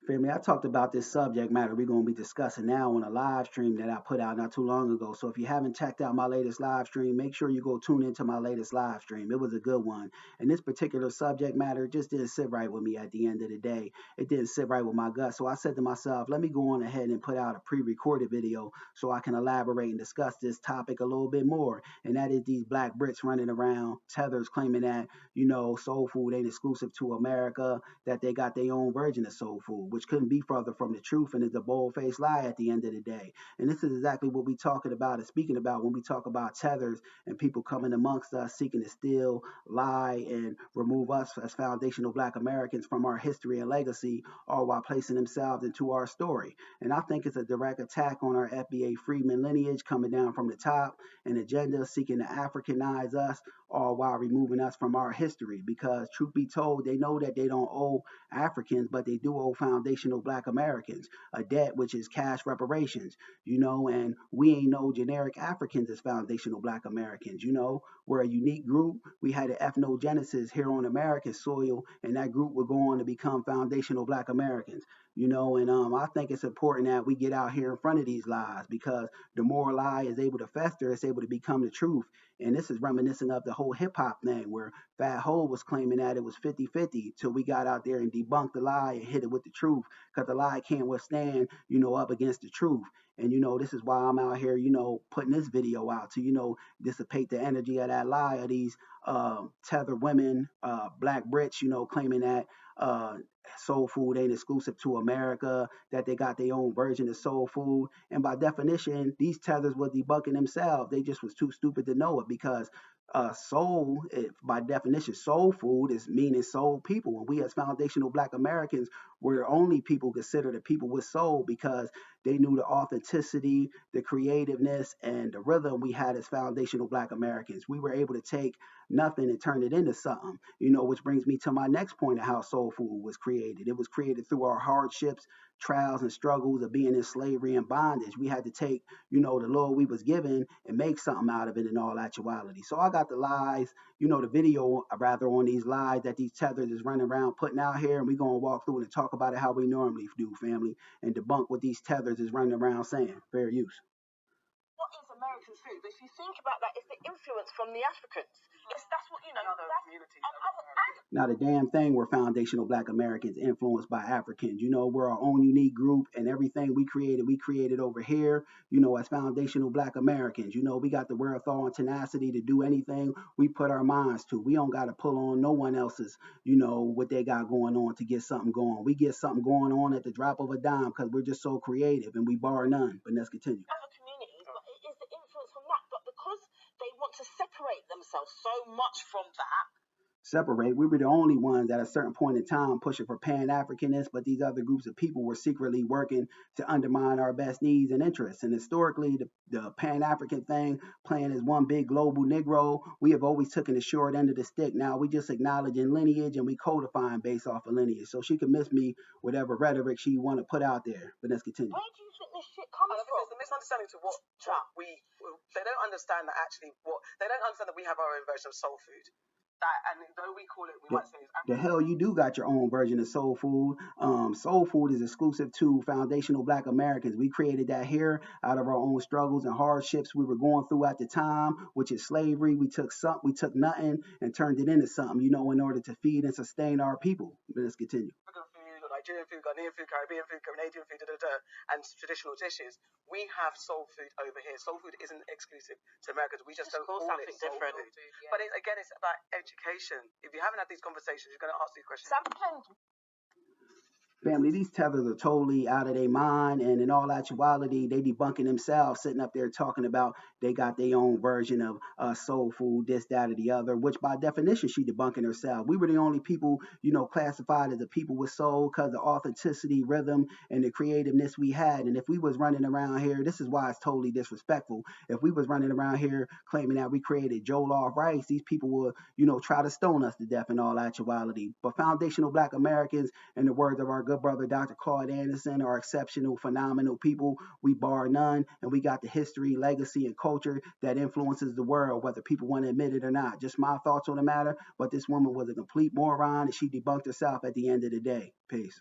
Family, I talked about this subject matter we're going to be discussing now on a live stream that I put out not too long ago. So if you haven't checked out my latest live stream, make sure you go tune into my latest live stream. It was a good one. And this particular subject matter just didn't sit right with me at the end of the day. It didn't sit right with my gut. So I said to myself, let me go on ahead and put out a pre recorded video so I can elaborate and discuss this topic a little bit more. And that is these black Brits running around, tethers claiming that, soul food ain't exclusive to America, that they got their own version of soul food, which couldn't be further from the truth and is a bold-faced lie at the end of the day. And this is exactly what we talking about and speaking about when we talk about tethers and people coming amongst us seeking to steal, lie, and remove us as foundational black Americans from our history and legacy, all while placing themselves into our story. And I think it's a direct attack on our FBA FreedMen lineage coming down from the top, an agenda seeking to Africanize us, all while removing us from our history. Because truth be told, they know that they don't owe Africans, but they do owe foundational black Americans a debt which is cash reparations, and we ain't no generic Africans as foundational black Americans, we're a unique group. We had an ethnogenesis here on American soil, and that group would go on to become foundational black Americans. And I think it's important that we get out here in front of these lies because the more a lie is able to fester, it's able to become the truth. And this is reminiscent of the whole hip hop thing where Fat Hole was claiming that it was 50-50 till we got out there and debunked the lie and hit it with the truth because the lie can't withstand, up against the truth. And, this is why I'm out here, putting this video out to, dissipate the energy of that lie of these tethered women, black Brits, claiming that soul food ain't exclusive to America, that they got their own version of soul food. And by definition, these tethers were debunking themselves. They just was too stupid to know it because soul, by definition, soul food is meaning soul people. And we as foundational black Americans were the only people considered the people with soul because they knew the authenticity, the creativeness, and the rhythm we had as foundational black Americans. We were able to take nothing and turn it into something, which brings me to my next point of how soul food was created. It was created through our hardships, trials, and struggles of being in slavery and bondage. We had to take, the Lord we was given and make something out of it in all actuality. So I got the lies, the video rather on these lies that these tethers is running around putting out here, and we're going to walk through it and talk about it how we normally do, family, and debunk what these tethers is running around saying. Fair use. What is American food? But if you think about that, it's the influence from the Africans. That's what Not a damn thing we're foundational black Americans influenced by Africans. We're our own unique group, and everything we created over here, as foundational black Americans. We got the wherewithal and tenacity to do anything we put our minds to. We don't got to pull on no one else's, what they got going on to get something going. We get something going on at the drop of a dime because we're just so creative and we bar none. But let's continue. Other communities, but it is the influence from that. But because they want to separate themselves so much from that, separate. We were the only ones at a certain point in time pushing for Pan-Africanists, but these other groups of people were secretly working to undermine our best needs and interests. And historically, the Pan-African thing playing as one big global Negro, we have always taken the short end of the stick. Now we just acknowledging lineage and we codifying based off of lineage. So she can miss me whatever rhetoric she want to put out there. But let's continue. Where do you think this shit comes from? There's a misunderstanding to what they don't understand that actually they don't understand that we have our own version of soul food. And though we call it, we might say the hell you do got your own version of soul food. Soul food is exclusive to foundational black Americans. We created that here out of our own struggles and hardships we were going through at the time, which is slavery. We took nothing and turned it into something, in order to feed and sustain our people. But let's continue. Nigerian food, Ghanaian food, Caribbean food, Canadian food, and traditional dishes. We have soul food over here. Soul food isn't exclusive to America. We just don't call it soul food. Yeah. But again, it's about education. If you haven't had these conversations, you're going to ask these questions. Family, these tethers are totally out of their mind, and in all actuality, they debunking themselves, sitting up there talking about they got their own version of soul food, this, that, or the other, which by definition, she debunking herself. We were the only people, classified as the people with soul because of authenticity, rhythm, and the creativeness we had. And if we was running around here, this is why it's totally disrespectful. If we was running around here claiming that we created jollof rice, these people would, try to stone us to death in all actuality. But foundational black Americans, in the words of our good brother Dr. Claude Anderson, are exceptional, phenomenal people. We bar none, and we got the history, legacy, and culture that influences the world, whether people want to admit it or not. Just my thoughts on the matter, but this woman was a complete moron, and she debunked herself at the end of the day. Peace.